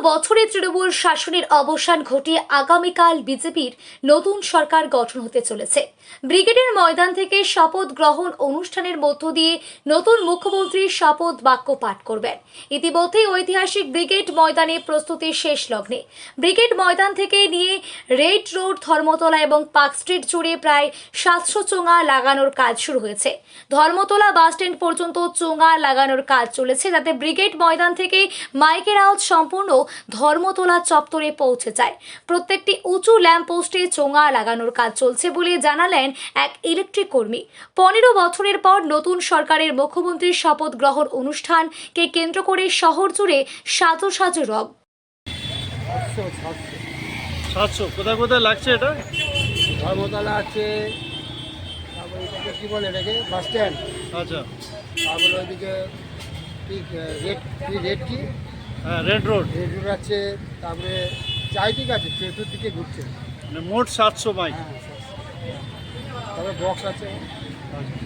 বছরে তৃণমূল শাসনের অবসান ঘটিয়ে আগামীকাল বিজেপির নতুন সরকার গঠন হতে চলেছে। ব্রিগেডের ময়দান থেকে শপথ গ্রহণ অনুষ্ঠানের মধ্য দিয়ে নতুন মুখ্যমন্ত্রী শপথ বাক্য পাঠ করবেন। ইতিমধ্যেই ঐতিহাসিক ব্রিগেড ময়দানে প্রস্তুতি শেষ লগ্নে। ব্রিগেড ময়দান থেকে নিয়ে রেড রোড, ধর্মতলা এবং পার্ক স্ট্রিট জুড়ে প্রায় 700 চোঙা লাগানোর কাজ শুরু হয়েছে। ধর্মতলা বাস স্ট্যান্ড পর্যন্ত চোঙা লাগানোর কাজ চলেছে, যাতে ব্রিগেড ময়দান থেকে মাইকের আওয়াজ সম্পূর্ণ ধর্মতলা চত্বরে পৌঁছে যায়। প্রত্যেকটি উঁচু ল্যাম্পপোস্টে চোঙা লাগানোর কাজ চলছে বলে জানালেন এক ইলেকট্রিক কর্মী। 15 বছরের পর নতুন সরকারের মুখ্যমন্ত্রীর শপথ গ্রহণ অনুষ্ঠানকে কেন্দ্র করে শহর জুড়ে সাজো সাজো রব। 700 কোথায় কোথায় লাগছে এটা? ধর্মতলা আছে, তারপরে এটাকে কী বলে, এটাকে বাস স্ট্যান্ড। আচ্ছা, তারপরে ওইদিকে রেড কি হ্যাঁ, রেড রোড। রেড রোড আছে, তারপরে চারিদিকে আছে, চতুর্দিকে ঘুরছে। মানে মোট 700 মাইক। হ্যাঁ, তারপরে বক্স আছে। আচ্ছা।